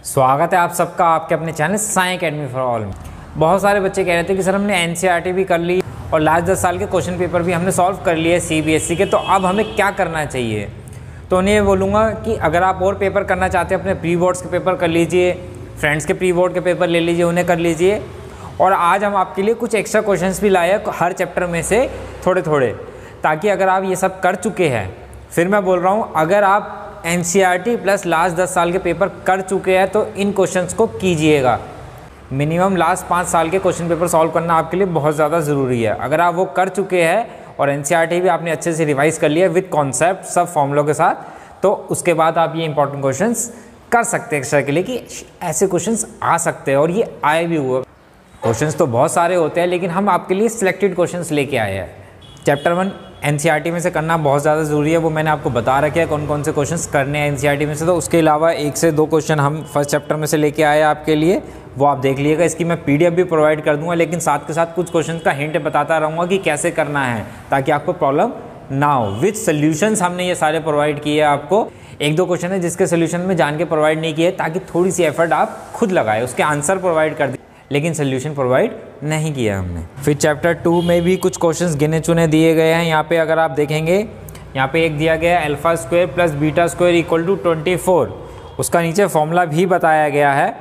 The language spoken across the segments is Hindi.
स्वागत है आप सबका आपके अपने channel Sai academy for all में। बहुत सारे बच्चे कह रहे थे कि सर हमने एनसीईआरटी भी कर ली और लास्ट 10 साल के क्वेश्चन पेपर भी हमने सॉल्व कर लिए सीबीएसई के, तो अब हमें क्या करना चाहिए। तो उन्हें ये बोलूँगा कि अगर आप और पेपर करना चाहते हैं अपने प्री बोर्ड्स के पेपर कर लीजिए, फ्रेंड्स के प्री बोर्ड के पेपर ले लीजिए, उन्हें कर लीजिए। और आज हम आपके लिए कुछ एक्स्ट्रा क्वेश्चंस भी लाए हैं हर चैप्टर में से थोड़े थोड़े, ताकि अगर आप ये सब कर चुके हैं, फिर मैं बोल रहा हूँ अगर आप एनसीईआरटी प्लस लास्ट 10 साल के पेपर कर चुके हैं तो इन क्वेश्चंस को कीजिएगा। मिनिमम लास्ट 5 साल के क्वेश्चन पेपर सॉल्व करना आपके लिए बहुत ज़्यादा ज़रूरी है। अगर आप वो कर चुके हैं और एनसीईआरटी भी आपने अच्छे से रिवाइज कर लिया विद कॉन्सेप्ट सब फॉर्मूलों के साथ, तो उसके बाद आप ये इंपॉर्टेंट क्वेश्चंस कर सकते हैं एक्स्ट्रा के लिए कि ऐसे क्वेश्चंस आ सकते हैं और ये आए भी हुए। क्वेश्चंस तो बहुत सारे होते हैं लेकिन हम आपके लिए सिलेक्टेड क्वेश्चंस लेके आए हैं। चैप्टर 1 एनसीईआरटी में से करना बहुत ज़्यादा ज़रूरी है, वो मैंने आपको बता रखा है कौन कौन से क्वेश्चंस करने हैं एनसीईआरटी में से। तो उसके अलावा 1 से 2 क्वेश्चन हम फर्स्ट चैप्टर में से लेके आए हैं आपके लिए, वो आप देख लीजिएगा। इसकी मैं पीडीएफ भी प्रोवाइड कर दूंगा, लेकिन साथ के साथ कुछ क्वेश्चन का हिंट बताता रहूँगा कि कैसे करना है ताकि आपको प्रॉब्लम ना हो। विद सोल्यूशंस हमने ये सारे प्रोवाइड किए हैं आपको। 1-2 क्वेश्चन है जिसके सोल्यूशन में जान के प्रोवाइड नहीं किए ताकि थोड़ी सी एफर्ट आप खुद लगाए, उसके आंसर प्रोवाइड कर दिए लेकिन सोल्यूशन प्रोवाइड नहीं किया हमने। फिर चैप्टर 2 में भी कुछ क्वेश्चंस गिने चुने दिए गए हैं। यहाँ पे अगर आप देखेंगे, यहाँ पे एक दिया गया है alpha square plus beta square equal to 24। उसका नीचे फॉर्मूला भी बताया गया है।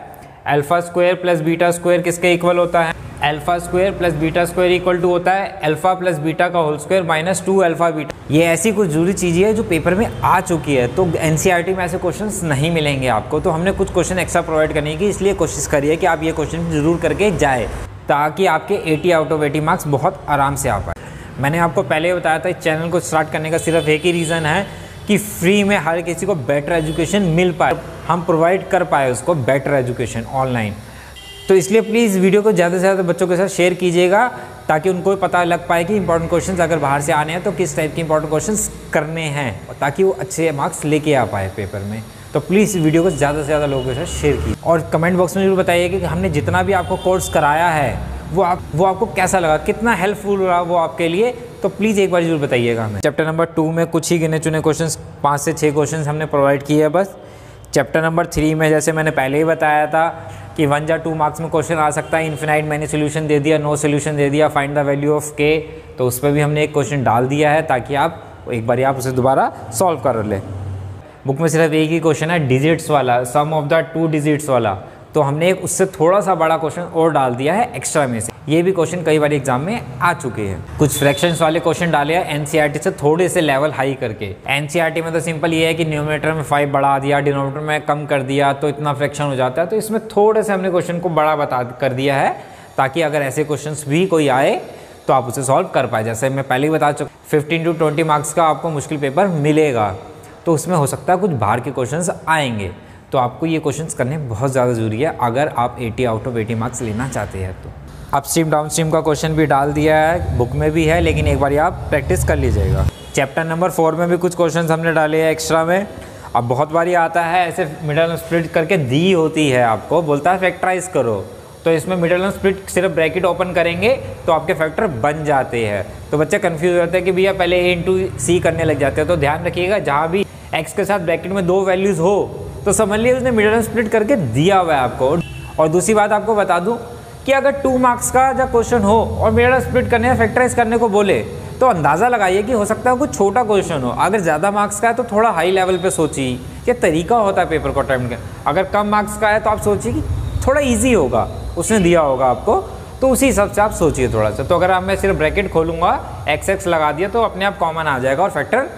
Alpha square plus beta square किसके इक्वल होता है? Alpha square plus beta square equal to होता है अल्फा प्लस बीटा का whole square minus 2 alpha beta. ये ऐसी कुछ जरूरी चीज़ें है जो पेपर में आ चुकी है, तो एनसीईआरटी में ऐसे क्वेश्चंस नहीं मिलेंगे आपको। तो हमने कुछ क्वेश्चन एक्स्ट्रा प्रोवाइड करने की इसलिए कोशिश करिए कि आप ये क्वेश्चन जरूर करके जाए ताकि आपके 80 आउट ऑफ 80 मार्क्स बहुत आराम से आ पाए। मैंने आपको पहले बताया था इस चैनल को स्टार्ट करने का सिर्फ एक ही रीज़न है कि फ्री में हर किसी को बेटर एजुकेशन मिल पाए, हम प्रोवाइड कर पाए उसको बेटर एजुकेशन ऑनलाइन। तो इसलिए प्लीज़ वीडियो को ज़्यादा से ज़्यादा बच्चों के साथ शेयर कीजिएगा ताकि उनको पता लग पाए कि इंपॉर्टेंट क्वेश्चंस अगर बाहर से आने हैं तो किस टाइप के इंपॉर्टेंट क्वेश्चंस करने हैं, और ताकि वो अच्छे मार्क्स लेके आ पाए पेपर में। तो प्लीज़ वीडियो को ज़्यादा से ज़्यादा लोगों के साथ शेयर कीजिए और कमेंट बॉक्स में जरूर बताइए कि हमने जितना भी आपको कोर्स कराया है वो आपको कैसा लगा, कितना हेल्पफुल रहा वो आपके लिए। तो प्लीज़ एक बार जरूर बताइएगा हमें। चैप्टर नंबर 2 में कुछ ही गिने चुने क्वेश्चंस 5 से 6 क्वेश्चंस हमने प्रोवाइड किए हैं बस। चैप्टर नंबर 3 में जैसे मैंने पहले ही बताया था कि 1 या 2 मार्क्स में क्वेश्चन आ सकता है। इन्फिनाइट मैंने सोल्यूशन दे दिया, नो सोल्यूशन दे दिया, फाइंड द वैल्यू ऑफ के, तो उस पर भी हमने एक क्वेश्चन डाल दिया है ताकि आप एक बार आप उसे दोबारा सॉल्व कर लें। बुक में सिर्फ एक ही क्वेश्चन है डिजिट्स वाला, सम ऑफ द 2 डिजिट्स वाला, तो हमने एक उससे थोड़ा सा बड़ा क्वेश्चन और डाल दिया है एक्स्ट्रा में से। ये भी क्वेश्चन कई बार एग्जाम में आ चुके हैं। कुछ फ्रैक्शंस वाले क्वेश्चन डाले हैं एनसीईआरटी से थोड़े से लेवल हाई करके। एनसीईआरटी में तो सिंपल ये है कि न्यूमरेटर में 5 बढ़ा दिया, डिनोमिनेटर में कम कर दिया तो इतना फ्रैक्शन हो जाता है। तो इसमें थोड़े से हमने क्वेश्चन को बड़ा कर दिया है ताकि अगर ऐसे क्वेश्चन भी कोई आए तो आप उसे सॉल्व कर पाए। जैसे मैं पहले ही बता चुका, 15 to 20 मार्क्स का आपको मुश्किल पेपर मिलेगा, तो उसमें हो सकता है कुछ बाहर के क्वेश्चंस आएंगे, तो आपको ये क्वेश्चंस करने बहुत ज़्यादा ज़रूरी है अगर आप 80 आउट ऑफ 80 मार्क्स लेना चाहते हैं। तो अपस्ट्रीम डाउनस्ट्रीम का क्वेश्चन भी डाल दिया है, बुक में भी है, लेकिन एक बार आप प्रैक्टिस कर लीजिएगा। चैप्टर नंबर 4 में भी कुछ क्वेश्चंस हमने डाले हैं एक्स्ट्रा में। अब बहुत बारी आता है ऐसे मिडल स्प्लिट करके दी होती है, आपको बोलता है फैक्टराइज करो, तो इसमें मिडल स्प्लिट सिर्फ ब्रैकेट ओपन करेंगे तो आपके फैक्टर बन जाते हैं। तो बच्चे कंफ्यूज होते हैं कि भैया पहले a इंटू सी करने लग जाते हैं। तो ध्यान रखिएगा जहाँ भी x के साथ ब्रैकेट में 2 वैल्यूज़ हो तो समझ लीजिए उसने मिडल स्प्लिट करके दिया हुआ है आपको। और दूसरी बात आपको बता दूं कि अगर 2 मार्क्स का जब क्वेश्चन हो और मिडल स्प्लिट करने या फैक्टराइज करने को बोले तो अंदाज़ा लगाइए कि हो सकता है कुछ छोटा क्वेश्चन हो। अगर ज़्यादा मार्क्स का है तो थोड़ा हाई लेवल पे सोचिए, क्या तरीका होता है पेपर को अटेम्प्ट करने। अगर कम मार्क्स का है तो आप सोचिए कि थोड़ा ईजी होगा, उसने दिया होगा आपको, तो उसी हिसाब से आप सोचिए थोड़ा सा। तो अगर मैं सिर्फ ब्रैकेट खोलूँगा, x लगा दिया तो अपने आप कॉमन आ जाएगा और फैक्टर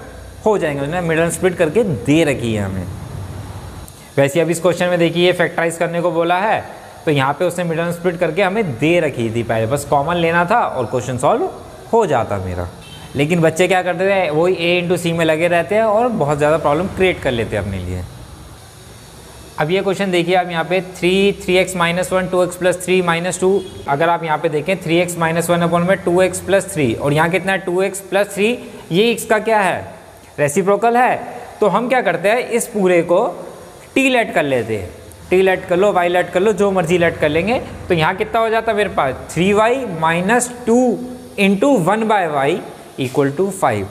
हो जाएंगे। उसने मिडल स्प्लिट करके दे रखी है हमें। वैसे अब इस क्वेश्चन में देखिए फैक्टराइज करने को बोला है, तो यहाँ पे उसने मिडल स्प्लिट करके हमें दे रखी थी पहले, बस कॉमन लेना था और क्वेश्चन सॉल्व हो जाता मेरा। लेकिन बच्चे क्या करते थे, वही a इंटू सी में लगे रहते हैं और बहुत ज़्यादा प्रॉब्लम क्रिएट कर लेते हैं अपने लिए। अब ये क्वेश्चन देखिए आप यहाँ पे 3x minus 1 2x plus 3 minus 2। अगर आप यहाँ पे देखें 3x माइनस 1 अपॉन में 2x प्लस 3 और यहाँ कितना है 2x प्लस 3, ये x का क्या है, रेसिप्रोकल है। तो हम क्या करते हैं इस पूरे को t लेट कर लेते हैं, t लेट कर लो, y लेट कर लो, जो मर्जी लेट कर लेंगे। तो यहाँ कितना हो जाता है मेरे पास 3y minus 2 into 1/y equal to 5,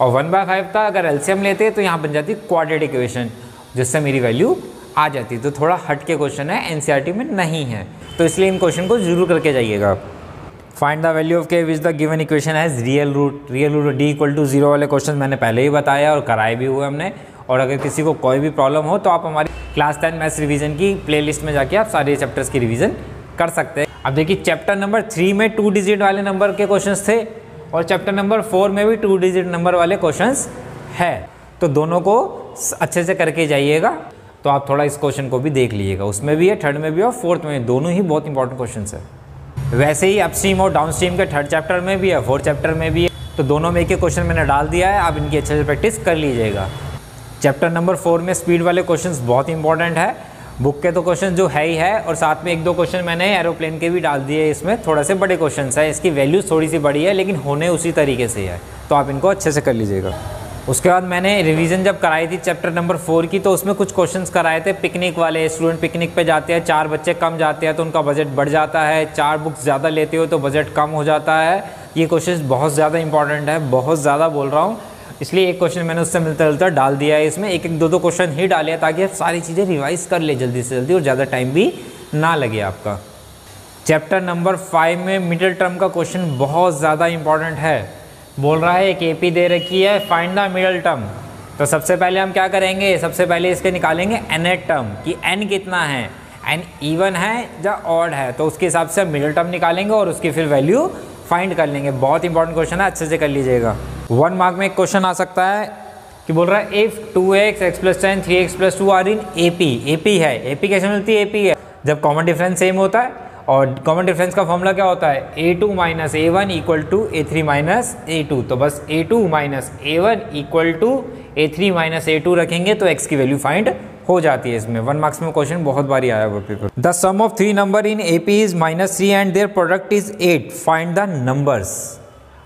और 1/5 था। अगर एलसीएम लेते तो यहाँ बन जाती क्वाड्रेटिक इक्वेशन जिससे मेरी वैल्यू आ जाती है। तो थोड़ा हट के क्वेश्चन है, एनसीईआरटी में नहीं है, तो इसलिए इन क्वेश्चन को जरूर करके जाइएगा आप। Find the value of K which the given equation has real root D equal to 0 वाले क्वेश्चन मैंने पहले ही बताया और कराए भी हुए हमने। और अगर किसी को कोई भी प्रॉब्लम हो तो आप हमारी क्लास 10 मैथ्स रिवीजन की प्लेलिस्ट में जाके आप सारे चैप्टर्स की रिवीजन कर सकते हैं। अब देखिए चैप्टर नंबर 3 में 2 डिजिट वाले नंबर के क्वेश्चंस थे और चैप्टर नंबर 4 में भी 2 डिजिट नंबर वाले क्वेश्चंस है, तो दोनों को अच्छे से करके जाइएगा। तो आप थोड़ा इस क्वेश्चन को भी देख लीजिएगा, उसमें भी है, थर्ड में भी और फोर्थ में, दोनों ही बहुत इंपॉर्टेंट क्वेश्चंस है। वैसे ही अपस्ट्रीम और डाउनस्ट्रीम के थर्ड चैप्टर में भी है, फोर्थ चैप्टर में भी है, तो दोनों में एक एक क्वेश्चन मैंने डाल दिया है, आप इनकी अच्छे से प्रैक्टिस कर लीजिएगा। चैप्टर नंबर 4 में स्पीड वाले क्वेश्चंस बहुत इंपॉर्टेंट है, बुक के तो क्वेश्चन जो है ही है, और साथ में 1-2 क्वेश्चन मैंने एरोप्लेन के भी डाल दिए, इसमें थोड़ा से बड़े क्वेश्चन है, इसकी वैल्यू थोड़ी सी बड़ी है लेकिन होने उसी तरीके से है, तो आप इनको अच्छे से कर लीजिएगा। उसके बाद मैंने रिवीजन जब कराई थी चैप्टर नंबर 4 की, तो उसमें कुछ क्वेश्चंस कराए थे पिकनिक वाले। स्टूडेंट पिकनिक पे जाते हैं, 4 बच्चे कम जाते हैं तो उनका बजट बढ़ जाता है, 4 बुक्स ज़्यादा लेते हो तो बजट कम हो जाता है। ये क्वेश्चन बहुत ज़्यादा इंपॉर्टेंट है, बहुत ज़्यादा बोल रहा हूँ, इसलिए एक क्वेश्चन मैंने उससे मिलता जुलता डाल दिया है इसमें। 1-1, 2-2 क्वेश्चन ही डाले हैं ताकि आप सारी चीज़ें रिवाइज कर ले जल्दी से जल्दी और ज़्यादा टाइम भी ना लगे आपका। चैप्टर नंबर 5 में मिडिल टर्म का क्वेश्चन बहुत ज़्यादा इंपॉर्टेंट है। बोल रहा है एक एपी दे रखी है, फाइंड द मिडिल टर्म। तो सबसे पहले हम क्या करेंगे, सबसे पहले इसके निकालेंगे nth टर्म कि n कितना है, n इवन है या ऑड है, तो उसके हिसाब से हम मिडिल टर्म निकालेंगे और उसकी फिर वैल्यू फाइंड कर लेंगे। बहुत इंपॉर्टेंट क्वेश्चन है, अच्छे से कर लीजिएगा। 1 मार्क में एक क्वेश्चन आ सकता है कि बोल रहा है if 2x, x + 10, 3x + 2 are in AP है। एपी कैसे मिलती है, एपी है जब कॉमन डिफरेंस सेम होता है, और कॉमन डिफरेंस का फॉर्मूला क्या होता है, a2 - a1 = a3 - a2। तो बस a2 - a1 = a3 - a2 रखेंगे तो x की वैल्यू फाइंड हो जाती है। इसमें 1 मार्क्स में क्वेश्चन बहुत बारी आया हुआ paper. The sum of 3 number in AP is -3 and their product is 8, find the numbers.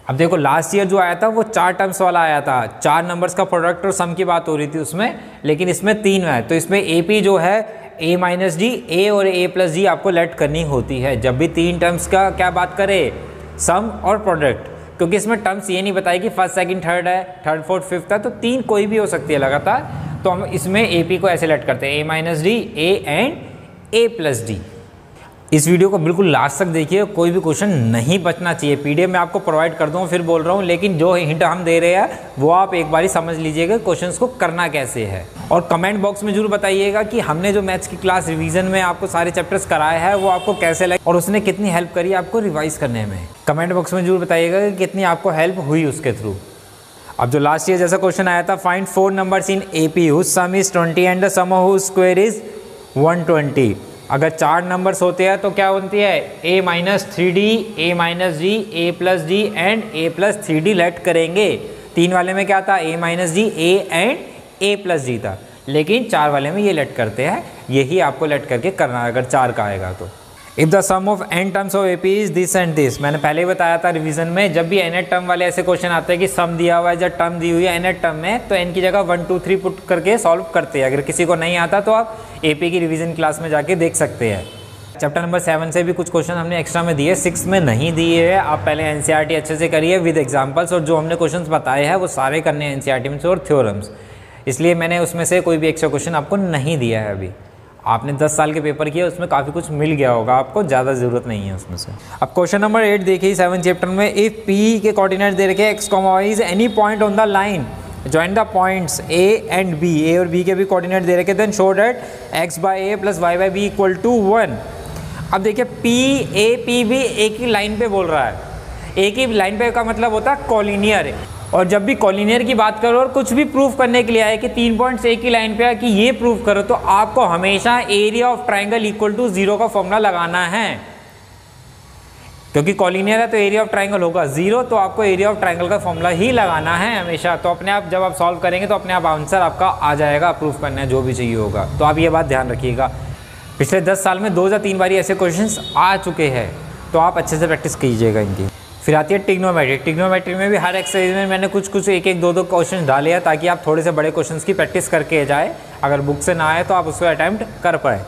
अब देखो लास्ट ईयर जो आया था वो 4 टर्म्स वाला आया था, 4 नंबर्स का प्रोडक्ट और सम की बात हो रही थी उसमें, लेकिन इसमें 3 है। तो इसमें AP जो है a - d, a और a + d आपको लेट करनी होती है जब भी 3 टर्म्स का क्या बात करें, सम और प्रोडक्ट, क्योंकि इसमें टर्म्स ये नहीं बताई कि फर्स्ट, सेकंड, थर्ड है, थर्ड, फोर्थ, फिफ्थ है, तो 3 कोई भी हो सकती है लगातार। तो हम इसमें AP को ऐसे लेट करते हैं a - d, a and a + d। इस वीडियो को बिल्कुल लास्ट तक देखिए, कोई भी क्वेश्चन नहीं बचना चाहिए। PDF में आपको प्रोवाइड कर दूँ, फिर बोल रहा हूँ, लेकिन जो हिंट हम दे रहे हैं वो आप एक बारी समझ लीजिएगा क्वेश्चंस को करना कैसे है। और कमेंट बॉक्स में जरूर बताइएगा कि हमने जो मैथ्स की क्लास रिवीजन में आपको सारे चैप्टर्स कराए हैं वो आपको कैसे लगे और उसने कितनी हेल्प करी आपको रिवाइज करने में। कमेंट बॉक्स में जरूर बताइएगा कि कितनी आपको हेल्प हुई उसके थ्रू। अब जो लास्ट ईयर जैसा क्वेश्चन आया था, find 4 numbers in AP whose sum is 20 and the sum of whose square is 120। अगर 4 नंबर्स होते हैं तो क्या बनती है, a - 3d, a - d, a + d and a + 3d let करेंगे। 3 वाले में क्या था, a - d, a and a + d था, लेकिन 4 वाले में ये लेट करते हैं, यही आपको लेट करके करना है अगर 4 का आएगा तो। If the sum of n terms of AP is this and this, मैंने पहले ही बताया था रिवीजन में, जब भी nth टर्म वाले ऐसे क्वेश्चन आते हैं कि सम दिया हुआ है या टर्म दी हुई है nth टर्म में, तो n की जगह 1 2 3 पुट करके सॉल्व करते हैं। अगर किसी को नहीं आता तो आप AP की रिवीजन क्लास में जाके देख सकते हैं। चैप्टर नंबर 7 से भी कुछ क्वेश्चन हमने एक्स्ट्रा में दिए, 6 में नहीं दिए हैं। आप पहले NCERT अच्छे से करिए विद एग्जाम्पल्स, और जो हमने क्वेश्चन बताए हैं वो सारे करने हैं NCERT में से और थ्योरम्स, इसलिए मैंने उसमें से कोई भी एक्स्ट्रा क्वेश्चन आपको नहीं दिया है। अभी आपने 10 साल के पेपर किए, उसमें काफ़ी कुछ मिल गया होगा आपको, ज़्यादा ज़रूरत नहीं है उसमें से। अब क्वेश्चन नंबर 8 देखिए 7 चैप्टर में, इफ़ P के कोऑर्डिनेट दे रखे x, y is any point on the line join the points A and B, A और B के भी कोऑर्डिनेट दे रखे, then show that x/a + y/b = 1। अब देखिए P एक ही लाइन पे बोल रहा है, एक ही लाइन पे का मतलब होता है कॉलिनियर। और जब भी कॉलिनियर की बात करो और कुछ भी प्रूफ करने के लिए आए कि 3 पॉइंट्स एक ही लाइन पे है कि ये प्रूफ करो, तो आपको हमेशा एरिया ऑफ ट्राइंगल = 0 का फॉर्मूला लगाना है, क्योंकि कॉलिनियर है तो एरिया ऑफ ट्राइंगल होगा 0, तो आपको एरिया ऑफ ट्राइंगल का फॉर्मूला ही लगाना है हमेशा। तो अपने आप जब आप सॉल्व करेंगे तो अपने आप आंसर आपका आ जाएगा, प्रूफ करना है जो भी चाहिए होगा। तो आप ये बात ध्यान रखिएगा, पिछले 10 साल में 2 या 3 बारी ऐसे क्वेश्चंस आ चुके हैं, तो आप अच्छे से प्रैक्टिस कीजिएगा इनकी। फिर आती है ट्रिग्नोमेट्री। ट्रिग्नोमेट्री में भी हर एक्सरसाइज में मैंने कुछ एक 2 क्वेश्चन डाले हैं ताकि आप थोड़े से बड़े क्वेश्चंस की प्रैक्टिस करके जाए, अगर बुक से ना आए तो आप उसको अटैम्प्ट कर पाए।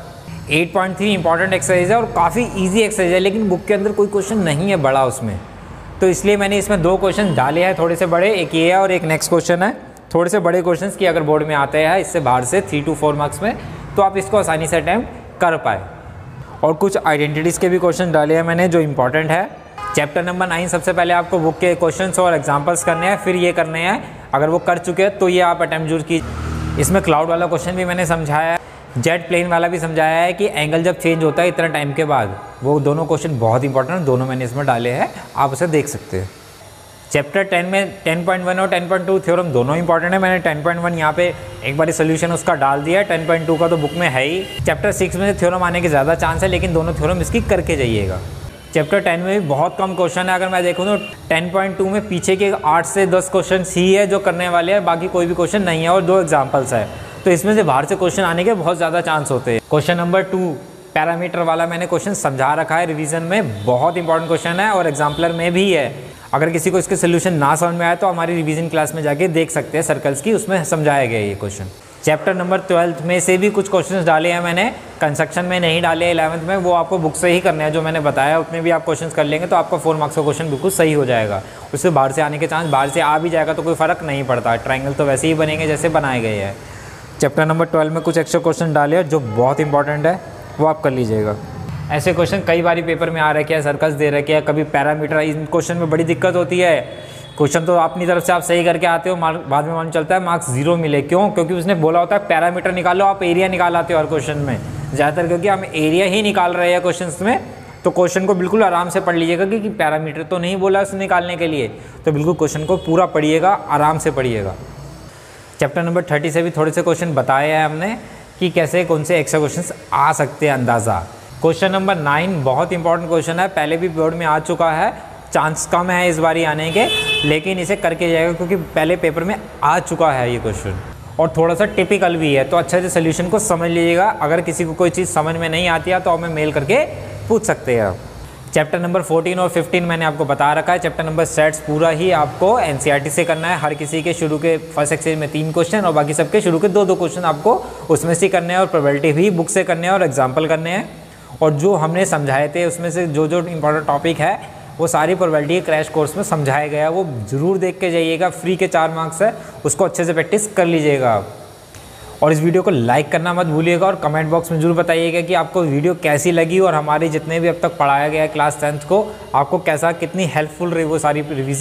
8.3 इंपॉर्टेंट एक्सरसाइज है और काफ़ी इजी एक्सरसाइज है, लेकिन बुक के अंदर कोई क्वेश्चन नहीं है बड़ा उसमें, तो इसलिए मैंने इसमें 2 क्वेश्चन डाले हैं थोड़े से बड़े, एक ये है और एक नेक्स्ट क्वेश्चन है। थोड़े से बड़े क्वेश्चन की अगर बोर्ड में आते हैं इससे बाहर से 3 to 4 मार्क्स में, तो तो आप इसको आसानी से अटैम्प्ट कर पाए। और कुछ आइडेंटिटीज़ के भी क्वेश्चन डाले हैं मैंने जो इंपॉर्टेंट है। चैप्टर नंबर 9 सबसे पहले आपको बुक के क्वेश्चंस और एग्जांपल्स करने हैं, फिर ये करने हैं। अगर वो कर चुके हैं तो ये आप अटैम्प्ट जरूर कीजिए। इसमें क्लाउड वाला क्वेश्चन भी मैंने समझाया है, जेट प्लेन वाला भी समझाया है कि एंगल जब चेंज होता है इतना टाइम के बाद, वो दोनों क्वेश्चन बहुत इंपॉर्टेंट हैं, दोनों मैंने इसमें डाले हैं, आप उसे देख सकते हैं। चैप्टर 10 में 10.1 और 10.2 थ्योरम दोनों इंपॉर्टेंट है। मैंने 10.1 यहाँ पे एक बार सोल्यूशन उसका डाल दिया है, 10.2 का तो बुक में है ही। चैप्टर 6 में थ्योरम आने के ज़्यादा चांस है, लेकिन दोनों थ्योरम इसकी करके जाइएगा। चैप्टर 10 में भी बहुत कम क्वेश्चन है, अगर मैं देखूँ तो 10.2 में पीछे के 8 से 10 क्वेश्चन ही है जो करने वाले हैं, बाकी कोई भी क्वेश्चन नहीं है और 2 एग्जाम्पल्स है, तो इसमें से बाहर से क्वेश्चन आने के बहुत ज़्यादा चांस होते हैं। क्वेश्चन नंबर 2 पैरामीटर वाला मैंने क्वेश्चन समझा रखा है रिवीजन में, बहुत इंपॉर्टेंट क्वेश्चन है और एग्जाम्पलर में भी है। अगर किसी को इसके सोल्यूशन ना समझ में आए तो हमारी रिवीजन क्लास में जाके देख सकते हैं सर्कल्स की, उसमें समझाया गया ये क्वेश्चन। चैप्टर नंबर 12 में से भी कुछ क्वेश्चंस डाले हैं मैंने, कंस्ट्रक्शन में नहीं डाले 11th में, वो आपको बुक से ही करने हैं जो मैंने बताया, उतने भी आप क्वेश्चंस कर लेंगे तो आपका 4 मार्क्स का क्वेश्चन बिल्कुल सही हो जाएगा। उससे बाहर से आने के चांस, बाहर से आ भी जाएगा तो कोई फ़र्क नहीं पड़ता, ट्रायंगल तो वैसे ही बनेंगे जैसे बनाए गए हैं। चैप्टर नंबर 12 में कुछ एक्स्ट्रा क्वेश्चन डाले हैं जो बहुत इंपॉर्टेंट है, वो आप कर लीजिएगा। ऐसे क्वेश्चन कई बार पेपर में आ रखे हैं, सर्कल्स दे रखे हैं, कभी पैरामीटर, इन क्वेश्चन में बड़ी दिक्कत होती है। क्वेश्चन तो अपनी तरफ से आप सही करके आते हो, बाद में मालूम चलता है मार्क्स 0 मिले। क्यों? क्योंकि उसने बोला होता है पैरामीटर निकालो, आप एरिया निकाल आते हो हर क्वेश्चन में ज़्यादातर, क्योंकि हम एरिया ही निकाल रहे हैं क्वेश्चन में। तो क्वेश्चन को बिल्कुल आराम से पढ़ लीजिएगा कि पैरामीटर तो नहीं बोला उसने निकालने के लिए, तो बिल्कुल क्वेश्चन को पूरा पढ़िएगा, आराम से पढ़िएगा। चैप्टर नंबर 30 से भी थोड़े से क्वेश्चन बताए हैं हमने कि कैसे कौन से एक्स्ट्रा क्वेश्चन आ सकते हैं अंदाज़ा। क्वेश्चन नंबर 9 बहुत इंपॉर्टेंट क्वेश्चन है, पहले भी बोर्ड में आ चुका है, चांस कम है इस बारी आने के, लेकिन इसे करके जाएगा क्योंकि पहले पेपर में आ चुका है ये क्वेश्चन और थोड़ा सा टिपिकल भी है, तो अच्छे से सोल्यूशन को समझ लीजिएगा। अगर किसी को कोई चीज़ समझ में नहीं आती है तो हमें मेल करके पूछ सकते हैं। चैप्टर नंबर 14 और 15 मैंने आपको बता रखा है। चैप्टर नंबर सेट्स पूरा ही आपको एनसीईआरटी से करना है, हर किसी के शुरू के फर्स्ट एक्सरसाइज में 3 क्वेश्चन और बाकी सबके शुरू के 2-2 क्वेश्चन आपको उसमें से करने हैं और प्रोबेबिलिटी भी बुक से करने हैं और एग्जाम्पल करने हैं। और जो हमने समझाए थे उसमें से जो जो इंपॉर्टेंट टॉपिक है वो सारी प्रोबेबिलिटी क्रैश कोर्स में समझाया गया है, वो ज़रूर देख के जाइएगा। फ्री के 4 मार्क्स है, उसको अच्छे से प्रैक्टिस कर लीजिएगा आप। और इस वीडियो को लाइक करना मत भूलिएगा और कमेंट बॉक्स में जरूर बताइएगा कि आपको वीडियो कैसी लगी और हमारे जितने भी अब तक पढ़ाया गया है क्लास 10th को, आपको कैसा, कितनी हेल्पफुल रही वो सारी रिवीजन।